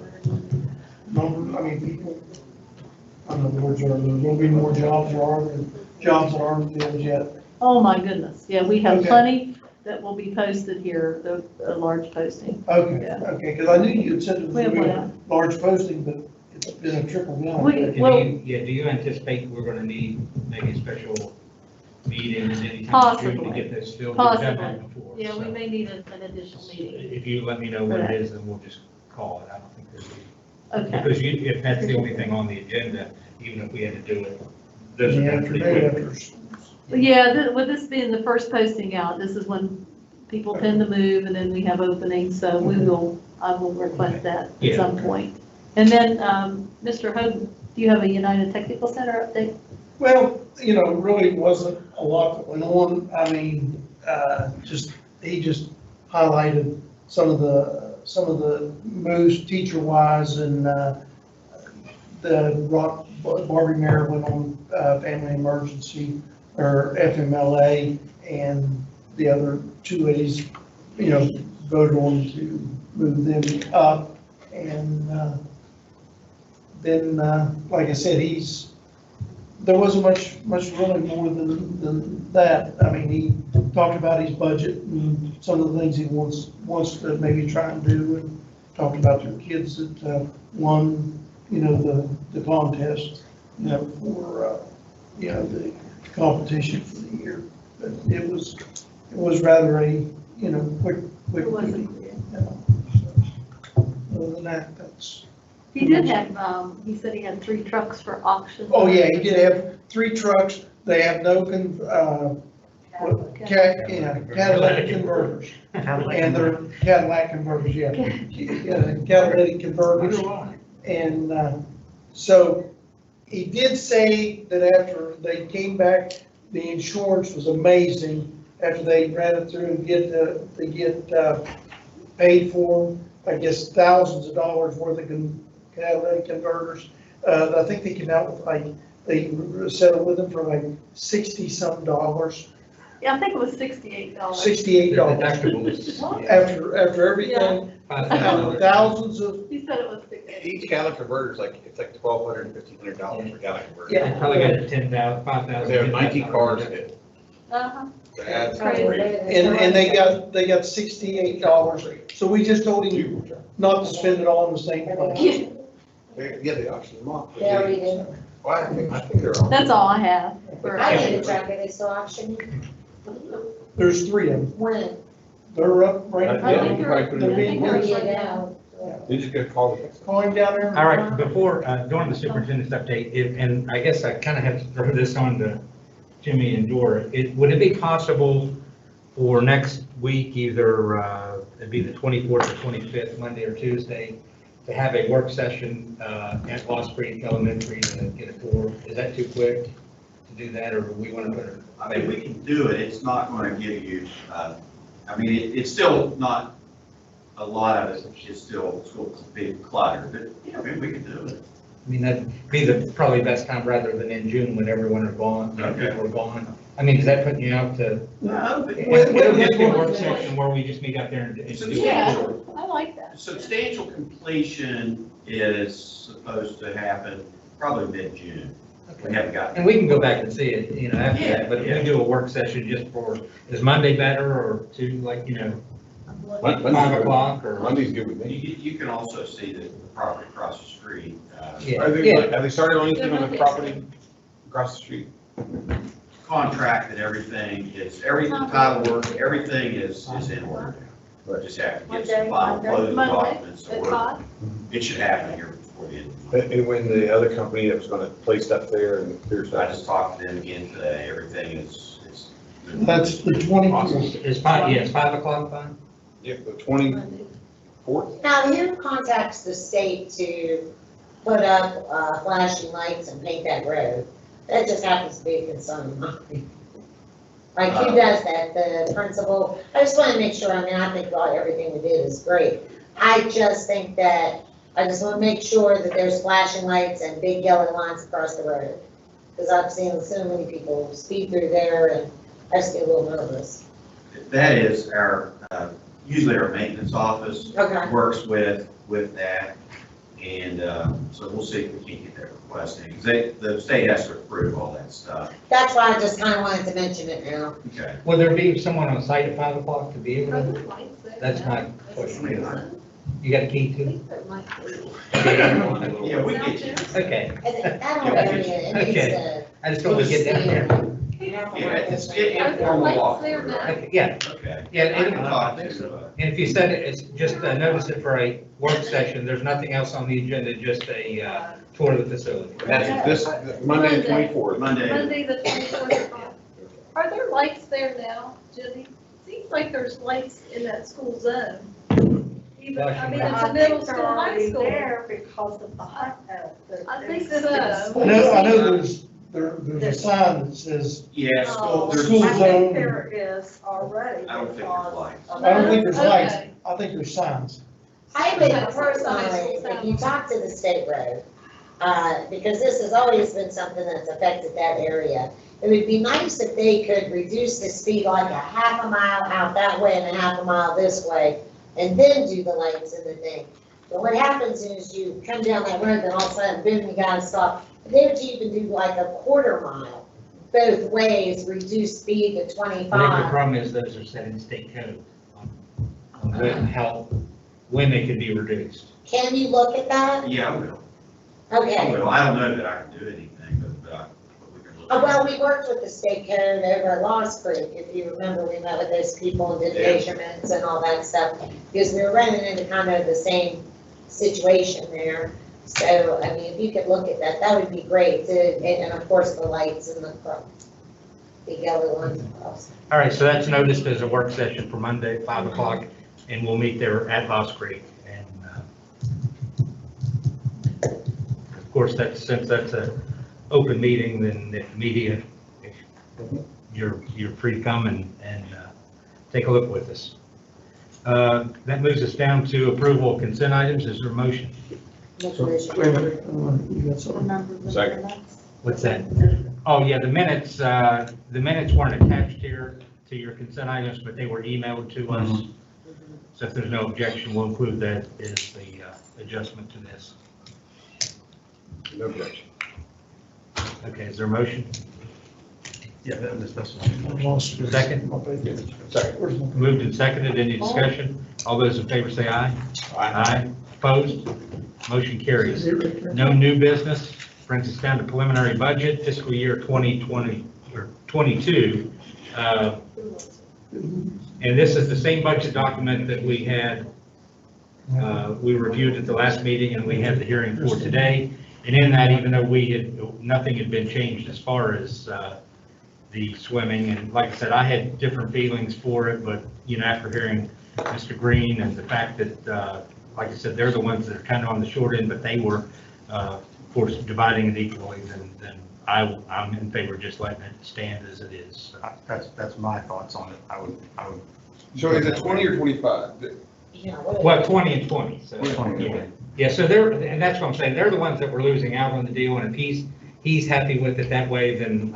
number, I mean, people, I don't know the words are, there's gonna be more jobs that aren't filled yet. oh my goodness, yeah, we have Okay. plenty that will be posted here, the large posting. Okay, Yeah. okay, because I knew you had said it was We have gonna be one a out. large posting, but it's been a trickle down. Well- Do you anticipate we're going to need maybe a special meeting anytime soon to Possibly. get this filled? We've done that Possibly. before, Yeah, we so may need an additional meeting. if you let me know what it is, then we'll just call it. I don't think there's Okay. because if that's the only thing on the agenda, even if we had to do it, those In are the done pretty afternoon quickly. after. But yeah, with this being the first posting out, this is when people tend to move and then we have openings, so I will request that at Yeah. some point. And then, Mr. Hogan, do you have a United Technical Center update? Well, you know, really wasn't a lot that went on. I mean, he just highlighted some of the moves teacher-wise, and the Barbie Mayer went on family emergency, or FMLA, and the other 2As, you know, voted on to move them up. And then, like I said, there wasn't much really more than that. I mean, he talked about his budget and some of the things he wants to maybe try and do, and talked about their kids that won, you know, the contest, you know, for, you know, the competition for the year. But it was rather a, you know, quick It wasn't. meeting, you know. So, other than that, that's. He did have, he said he had 3 trucks for auction. Oh, yeah, he did have 3 trucks. They have no, catalytic converters. And they're Cadillac converters, yeah. Yeah, catalytic converters. And so he did say that after they came back the insurance was amazing after they ran it through and get paid for, I guess, thousands of dollars worth of catalytic converters. I think they came out with they settled with them for like $60-some. Yeah, I think it was $68. $68 after everything, thousands of. He said it was 68. Each gallon converter is like, it's like $1,200 to $1,500 per gallon converter. Yeah. They probably got it 10,000, 5,000. They have 19 cars in it. Uh-huh. That's Crazy. crazy. And they got $68. So we just told him not to spend it all in the same place. Yeah, they auction them off. Yeah, we do. Well, I think they're all. That's all I have. for- I need to track it, they still auctioning. There's 3 of them. When? They're up right I now. think They're being they're- pushed. You just gotta call it. Call him down there. All right, before, during the superintendent's update, and I guess I kind of have to throw this on to Jimmy and Dora, would it be possible for next week, either, it'd be the 24th or 25th, Monday or Tuesday, to have a work session at Lost Creek Elementary to get a tour? Is that too quick to do that, or do we want to put it? I mean, we can do it, it's not going to give you, I mean, it's still not, a lot of it is still a big clutter, but, yeah, I mean, we can do it. I mean, that'd be the probably best time rather than in June when everyone are gone, people are gone. I mean, is that putting you out to? No, but It'll just be a work session where we just meet out there and do it. Yeah, I like that. substantial completion is supposed to happen probably mid-June. We haven't got. And we can go back and see it, you know, after that, but if we do a work session just for, is Monday better or to like, you know, 5 o'clock or? Monday's good with me. You can also see the property across the street. Yeah. Have they started on anything on the property across the street? Contract and everything, everything, title work, everything is in order. We just have to get some final closing documents, At or 5? it should happen here before the end of the month. And when the other company that was gonna place stuff there and clear I stuff. just talked to them again today, everything is. That's the 24th. Is 5, yeah, is 5 o'clock fine? Yeah, the 24th. Now, who contacts the state to put up flashing lights and paint that road? That just happens to be a concern of mine. Like, who does that, the principal? I just want to make sure, I mean, I think everything we did is great. I just think that, I just want to make sure that there's flashing lights and big yellow lines across the road. Because I've seen so many people speed through there and I just get a little nervous. That is our, usually our maintenance office Okay. works with that. And so we'll see if we can get that request in, because the state has to approve all that stuff. That's why I just kind of wanted to mention it now. Okay. Will there be someone on site at 5 o'clock to be able Are to? there lights there? That's my question. You got a key to? Yeah, we get you. Okay. That whole area, it needs to. I just don't want to get down there. Yeah, it's Are there informal lights walk. there now? Okay, yeah, Okay. yeah, I can and talk to, if you said it's just notice it for a work session, there's nothing else on the agenda, just a tour of the facility. That's this, Monday the 24th. Monday. Monday, the 24th. Are there lights there now, Jimmy? Seems like there's lights in that school zone. Even, I mean, it's a middle school, high school. There because of the hot, I think so. I know there's a sign that says Yeah, Oh, there's, School I think zone. there is already. I don't think there's lights. I don't think there's lights, Okay. I think there's signs. I would personally, if you talk to the state road, because this has always been something that's affected that area, it would be nice if they could reduce the speed like a half a mile out that way and a half a mile this way, and then do the lights and the thing. But what happens is you come down that road, then all of a sudden, boom, you gotta stop. They would even do like a quarter mile, both ways, reduce speed to I think the 25. problem is those are set in state code on when they can be reduced. Can you look at that? Yeah, I will. I Okay. will. I don't know that I can do anything, but we can look. Well, we worked with the state code over at Lost Creek. If you remember, we met with those people and did Yeah. measurements and all that stuff. Because we were running into kind of the same situation there. So, I mean, if you could look at that, that would be great. And of course, the lights and the yellow ones across. All right, so that's noticed as a work session for Monday, 5 o'clock, and we'll meet there at Lost Creek. And of course, since that's an open meeting, then if media, if you're free to come and take a look with us. That moves us down to approval of consent items. Is there a motion? Wait a minute, you got something? Remember the Second. minutes? What's that? Oh, yeah, the minutes weren't attached here to your consent items, but they were emailed to us. So if there's no objection, we'll include that as the adjustment to this. No objection. Okay, is there a motion? Yeah, that's. Second? Second. Moved and seconded. Any discussion? All those in favor say aye. Aye. Opposed? Motion carries. No new business. Brings us down to preliminary budget fiscal year 2020 or 22. And this is the same budget document that we had, we reviewed at the last meeting and we had the hearing for today. And in that, even though nothing had been changed as far as the swimming, and like I said, I had different feelings for it, but, after hearing Mr. Green and the fact that, like I said, they're the ones that are kind of on the short end, but they were, of course, dividing it equally, then I'm in favor of just letting it stand as it is. That's my thoughts on it. I would. So is it 20 or 25? Well, 20 and 20, so. 20, Yeah. okay. Yeah, so and that's what I'm saying, they're the ones that were losing out on the deal, and if he's happy with it that way, then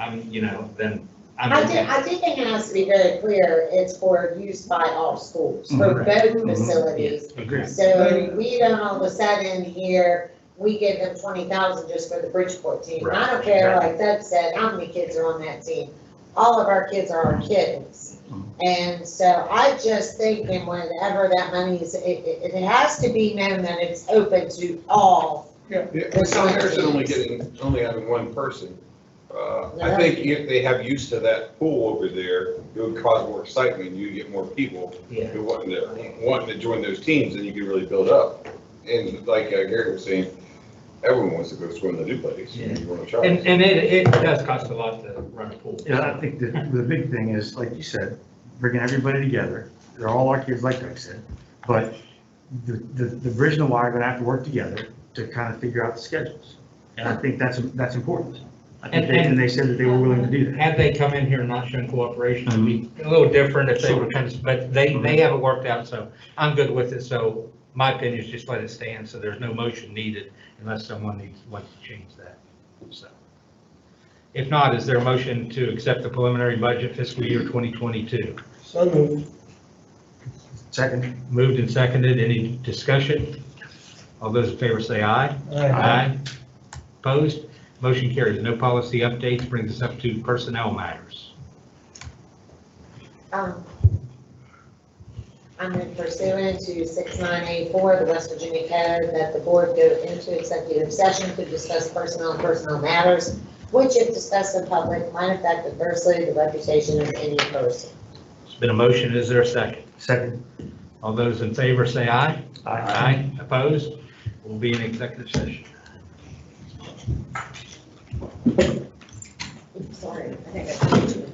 then I'm I okay. do think it has to be very clear, it's for use by all schools, for both facilities. Agreed. So we don't all of a sudden hear, we give them 20,000 just for the Bridgeport team. And I don't care, like Doug said, how many kids are on that team. All of our kids are our kids. And so I just think, and whenever that money is, it has to be known that it's open to all. Yeah, with South Harrison only having one person, I think if they have use to that pool over there, it would cause more excitement, you get more people who wanting to join those teams, and you can really build up. And like Gary was saying, everyone wants to go swim the new place. Yeah. You want to try. And it does cost a lot to run a pool. Yeah, I think the big thing is, like you said, bringing everybody together. They're all our kids, like Doug said, but the bridge and the Y are gonna have to work together to kind of figure out the schedules. And I think that's important. I think and they said that they were willing to do that. Had they come in here and not shown cooperation, it'd be a little different if they were kind of, but they have it worked out, so I'm good with it. So my opinion is just let it stand, so there's no motion needed unless someone wants to change that. So, if not, is there a motion to accept the preliminary budget fiscal year 2022? So moved. Second. Moved and seconded. Any discussion? All those in favor say aye. Aye. Opposed? Motion carries. No policy updates. Brings us up to personnel matters. I'm pursuant to 6984, the West Virginia Code, that the board go into executive session to discuss personnel matters, which if discussed in public might affect adversely the reputation of any person. There's been a motion. Is there a second? Second. All those in favor say aye. Aye. Opposed? We'll be in executive session. Sorry, I think I.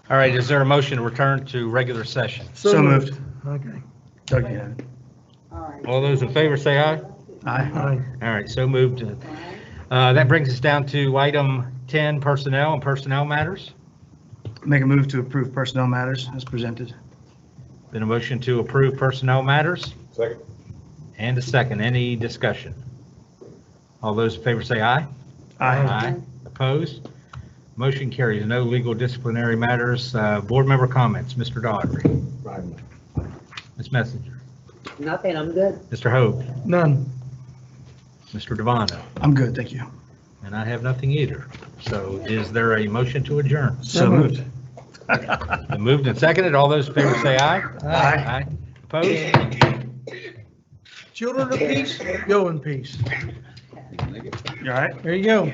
All right, is there a motion to return to regular session? So moved. Okay. Doug, you have it. All those in favor say aye. Aye. All right, so moved. That brings us down to item 10, personnel and personnel matters. Make a move to approve personnel matters as presented. Been a motion to approve personnel matters Second. and a second. Any discussion? All those in favor say aye. Aye. Opposed? Motion carries. No legal disciplinary matters. Board member comments. Mr. Daughtry. Ms. Messenger. Nothing, I'm good. Mr. Hope. None. Mr. Devano. I'm good, thank you. And I have nothing either. So is there a motion to adjourn? So moved. Been moved and seconded. All those in favor say aye. Aye. Opposed? Children of peace, go in peace. You all right? There you go.